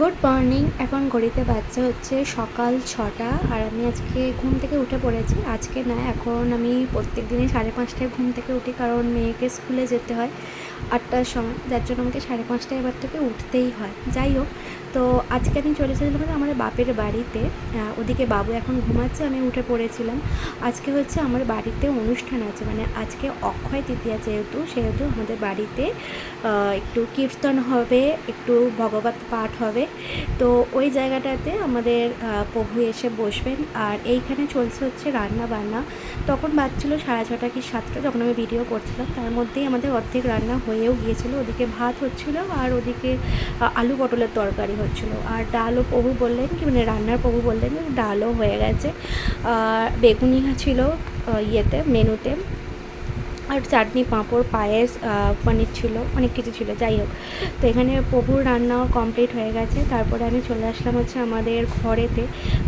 Good morning. এখন ঘড়িতে বাজছে হচ্ছে সকাল 6টা। আর আমি আজকে ঘুম থেকে উঠে পড়েছি। আজকে না, এখন আমি প্রত্যেক দিনই 5:30টায় ঘুম থেকে উঠি, কারণ মেয়েকে স্কুলে যেতে হয় 8টার সময়, যার জন্য আমাকে 5:30টায় এবার থেকে উঠতেই হয়। যাই হোক, তো আজকে আমি চলে এসেছিলাম আমাদের বাপের বাড়িতে। ওদিকে বাবু এখন ঘুমাচ্ছে, আমি উঠে পড়েছিলাম। আজকে হচ্ছে আমার বাড়িতে অনুষ্ঠান আছে, মানে আজকে অক্ষয় তৃতীয়া, সেহেতু আমাদের বাড়িতে একটু কীর্তন হবে, একটু ভগবত পাঠ হবে। তো ওই জায়গাটাতে আমাদের প্রভু এসে বসবেন। আর এইখানে চলছে হচ্ছে রান্না বান্না। তখন বাজছিল 6:30 কি 7টা, যখন আমি ভিডিও করছিলাম। তার মধ্যেই আমাদের অর্ধেক রান্না হয়েও গিয়েছিলো। ওদিকে ভাত হচ্ছিলো, আর ওদিকে আলু পটলের তরকারি হচ্ছিলো। আর ডালও প্রভু বললেন কি, মানে রান্নার প্রভু বললেন ডালও হয়ে গেছে। বেগুনি ছিল মেনুতে, আর চাটনি, পাঁপড়, পায়েস, পনির ছিল, অনেক কিছু ছিল। যাই হোক, তো এখানে প্রভুর রান্নাও কমপ্লিট হয়ে গেছে। তারপরে আমি চলে আসলাম হচ্ছে আমাদের ঘরেতে,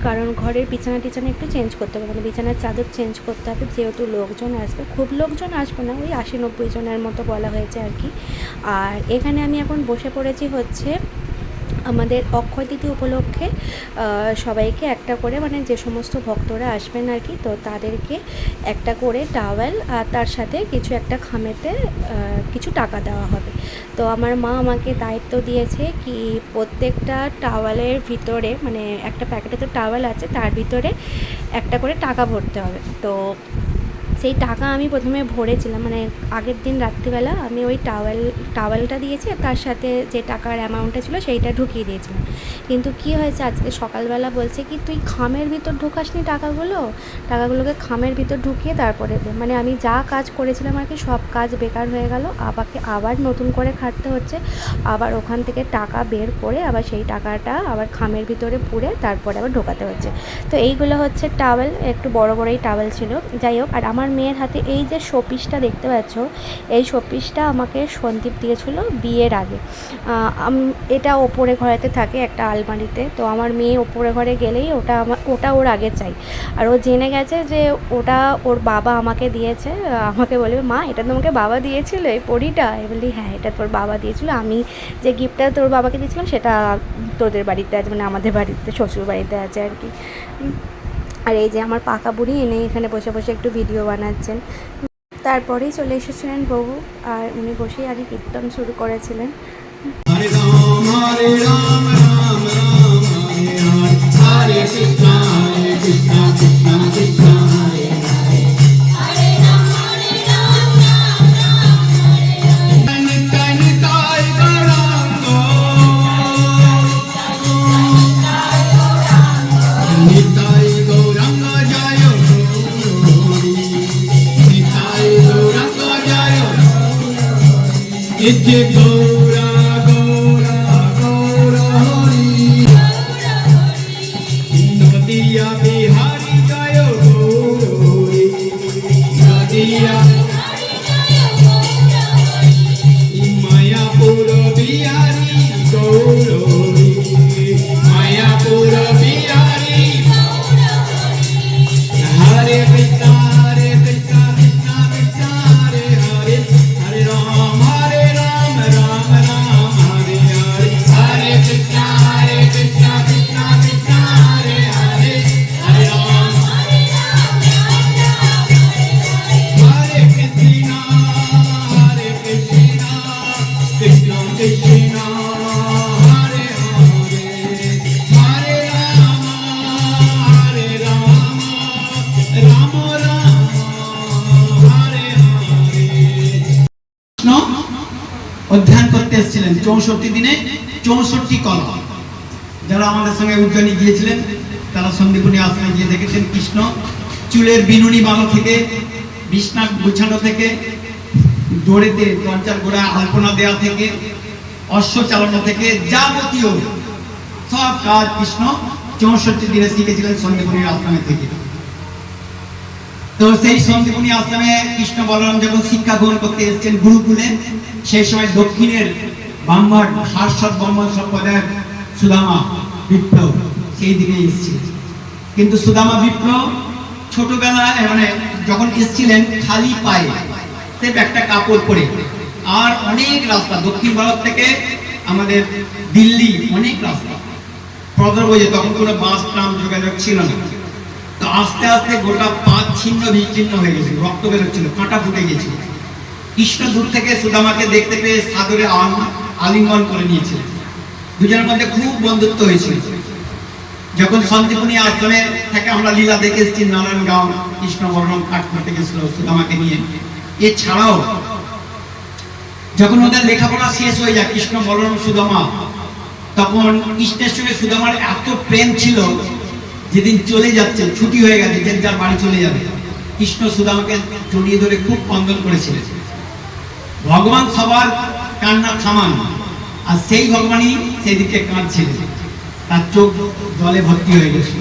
কারণ ঘরের বিছানা টিছানা একটু চেঞ্জ করতে হবে, মানে বিছানার চাদর চেঞ্জ করতে হবে, যেহেতু লোকজন আসবে। খুব লোকজন আসবে না, ওই 80-90 জনের মতো বলা হয়েছে আর কি। আর এখানে আমি এখন বসে পড়েছি হচ্ছে আমাদের অক্ষয় তৃতীয়া উপলক্ষে সবাইকে একটা করে, মানে যে সমস্ত ভক্তরা আসবেন আর কি, তো তাদেরকে একটা করে টাওয়েল আর তার সাথে কিছু একটা খামেতে কিছু টাকা দেওয়া হবে। তো আমার মা আমাকে দায়িত্ব দিয়েছে কি প্রত্যেকটা টাওয়েলের ভিতরে, মানে একটা প্যাকেটে তো টাওয়েল আছে, তার ভিতরে একটা করে টাকা ভরতে হবে। তো সেই টাকা আমি প্রথমে ভরেছিলাম, মানে আগের দিন রাত্রিবেলা আমি ওই টাওয়েলটা দিয়েছি, আর তার সাথে যে টাকার অ্যামাউন্টটা ছিল সেইটা ঢুকিয়ে দিয়েছিলাম। কিন্তু কী হয়েছে, আজকে সকালবেলা বলছে কি তুই খামের ভিতর ঢোকাসনি টাকাগুলোকে খামের ভিতর ঢুকিয়ে তারপরে দে। মানে আমি যা কাজ করেছিলাম আর কি, সব কাজ বেকার হয়ে গেল। আবার নতুন করে খাটতে হচ্ছে, আবার ওখান থেকে টাকা বের করে আবার সেই টাকাটা আবার খামের ভিতরে পুরে তারপরে আবার ঢোকাতে হচ্ছে। তো এইগুলো হচ্ছে টাওয়েল, একটু বড় বড়ই টাওয়েল ছিল। যাই হোক, আর আমার মেয়ের হাতে এই যে শোপিসটা দেখতে পাচ্ছ, এই শোপিসটা আমাকে সন্দীপ দিয়েছিল বিয়ের আগে। এটা ওপরে ঘরেতে থাকে একটা আলমারিতে। তো আমার মেয়ে ওপরে ঘরে গেলেই ওটা ওর আগে চাই। আর ও জেনে গেছে যে ওটা ওর বাবা আমাকে দিয়েছে। আমাকে বলবে, মা এটা তোমাকে বাবা দিয়েছিল এই পরিটা? বলি হ্যাঁ, এটা তোর বাবা দিয়েছিল। আমি যে গিফটটা তোর বাবাকে দিয়েছিলাম সেটা তোদের বাড়িতে আছে, মানে আমাদের বাড়িতে, শ্বশুর বাড়িতে আছে আর কি। আর এই যে আমার পাকা বুড়ি এনে এখানে বসে বসে একটু ভিডিও বানাচ্ছেন। তারপরেই চলে এসেছিলেন প্রভু, আর উনি বসেই আগে কীর্তন শুরু করেছিলেন। হরে রাম হরে রাম রাম রাম হরে হরে, হরে কৃষ্ণ হরে কৃষ্ণ কৃষ্ণ কৃষ্ণ হরে হরে, হরে রাম রাম রাম হরে হরে। নিতাই নিতাই গৌরাঙ্গ, নিতাই গৌরাঙ্গ জয় গৌরী, নিতাই গৌরাঙ্গ জয় গৌরী, গৌরা গৌরা গৌর হরি, নদিয়া বিহারি জয় গৌরী, নদিয়া মায়াপুর বিহারি গৌরী, মায়াপুর বিহারি, হরে কৃষ্ণ হরে কৃষ্ণ কৃষ্ণ কৃষ্ণ হরে হরে, হরে রাম রাম রাম হরে হরে, হরে কৃষ্ণ কৃষ্ণ কৃষ্ণ হরে হরে, হরে রাম হরে কৃষ্ণ কৃষ্ণ কৃষ্ণ হরে হরে, হরে রাম রাম রাম হরে হরে। কৃষ্ণ অধ্যয়ন করতে এসেছিলেন 64 দিনে 64 কলা। যারা আমাদের সঙ্গে উজ্জয়নী গিয়েছিলেন তারা সন্দীপনী আশ্রমে গিয়ে দেখেছেন কৃষ্ণ চুলের বিনুনি বাঁধা থেকে, বিছনা গুছানো থেকে, দড়িতে দরজার গোড়ায় আলপনা দেওয়া থেকে, অশ্ব চালানো থেকে, যাবতীয় সব কাজ কৃষ্ণ 64 দিনে শিখেছিলেন সন্দীপনী আশ্রমে থেকে। তো সেই সন্দীপনী আশ্রমে কৃষ্ণ বলরাম যখন শিক্ষা গ্রহণ করতে এসেছেন গুরুকুলে, সেই সময় দক্ষিণের ব্রাহ্মণ হার্ষদ ব্রাহ্মণ সম্প্রদায়ের সুদামা বিপ্র সেই দিকে এসেছিলেন। কিন্তু সুদামা বিপ্র ছোটবেলায়, মানে যখন এসেছিলেন খালি পায়ে, সে একটা কাপড় পরে, আর অনেক রাস্তা দক্ষিণ ভারত থেকে আমাদের দিল্লি অনেক রাস্তা, প্রথম ওই যে তখন কোনো বাস ট্রাম যোগাযোগ ছিল না, তো আস্তে আস্তে গোটা পাঁচ ছিন্ন বিচ্ছিন্ন হয়ে গেছিল, রক্ত বেরোচ্ছিল, কাঁটা ফুটে গেছিল। কৃষ্ণ দূর থেকে সুদামাকে দেখতে পেয়ে সাদরে আলিঙ্গন করে নিয়েছিল। দুজনের মধ্যে খুব বন্ধুত্ব হয়েছিল। যখন সন্দীপনী আশ্রমে থেকে আমরা লীলা দেখে এসেছি, নারায়ণগাঁও কৃষ্ণ বর্ণম কাঠ করতে গেছিল সুদামাকে নিয়ে। এছাড়াও যখন ওদের লেখাপড়া শেষ হয়ে যায় কৃষ্ণ বর্ণম সুদামা, তখন কৃষ্ণের সঙ্গে সুদামার এত প্রেম ছিল, যেদিন চলে যাচ্ছে, ছুটি হয়ে গেছে, যে যার বাড়ি চলে যাবে, কৃষ্ণ সুদামাকে জড়িয়ে ধরে খুব কন্দন করেছিলেন। ভগবান সবার কান্না থামান, আর সেই ভগবানই সেদিকে কাঁদছিলেন, তার চোখ জলে ভর্তি হয়ে গেছে।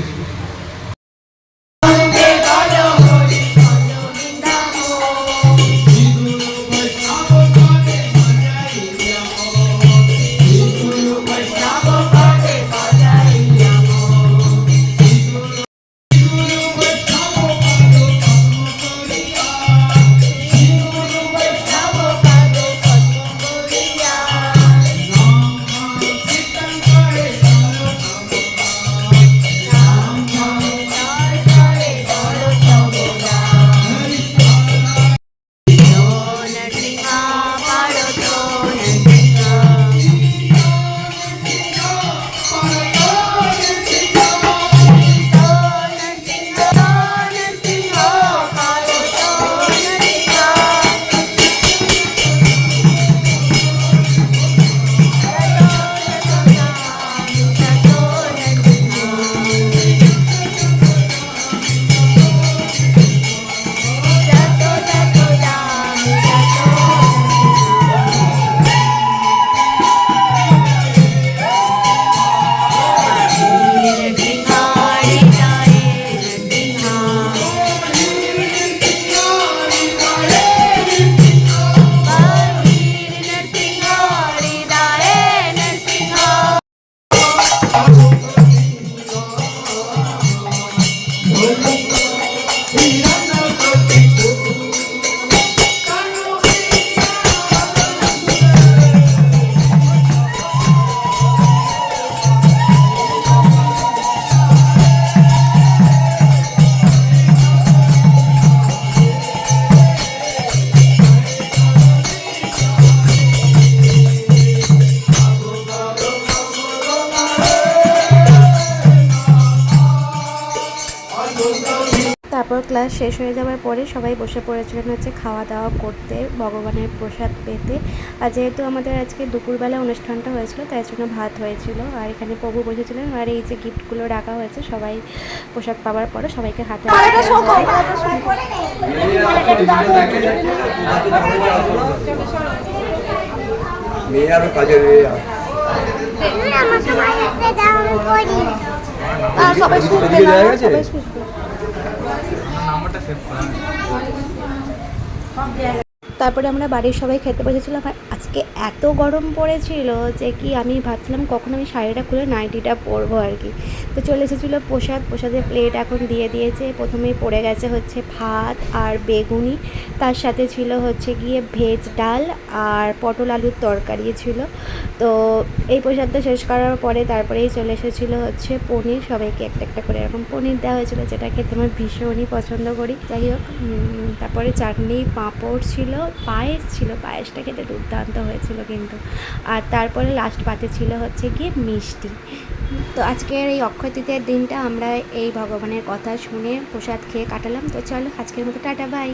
তারপর ক্লাস শেষ হয়ে যাওয়ার পরে সবাই বসে পড়েছিলেন হচ্ছে খাওয়া দাওয়া করতে, ভগবানের প্রসাদ পেতে। আর যেহেতু আমাদের আজকে দুপুরবেলা অনুষ্ঠানটা হয়েছিল, তাই জন্য ভাত হয়েছিল, আর এখানে প্রভু বসেছিলেন। আর এই যে গিফটগুলো রাখা হয়েছে, সবাই প্রসাদ পাওয়ার পরে সবাইকে হাতে সবাই তারপরে আমরা বাড়ির সবাই খেতে বসেছিলাম। আর আজকে এত গরম পড়েছিল যে কি আমি ভাবছিলাম কখন আমি শাড়িটা খুলে নাইটিটা পরবো আর কি। তো চলে এসেছিলো প্রসাদের প্লেট এখন দিয়ে দিয়েছে। প্রথমেই পড়ে গেছে হচ্ছে ভাত আর বেগুনি, তার সাথে ছিল হচ্ছে গিয়ে ভেজ ডাল আর পটল আলুর তরকারি ছিল। তো এই প্রসাদটা শেষ করার পরে তারপরেই চলে এসেছিলো হচ্ছে পনির, সবাইকে একটা একটা করে এরকম পনির দেওয়া হয়েছিলো, যেটা খেতে আমার ভীষণই পছন্দ করি। যাই হোক, তারপরে চাটনি, পাঁপড় ছিল, পায়েস ছিল, পায়েসটা খেতে দুর্দান্ত হয়েছিল কিন্তু। আর তারপরে লাস্ট পাতে ছিল হচ্ছে গিয়ে মিষ্টি। তো আজকের এই অক্ষয় তৃতীয়ার দিনটা আমরা এই ভগবানের কথা শুনে প্রসাদ খেয়ে কাটালাম। তো চলো আজকের মতো টাটা, বাই।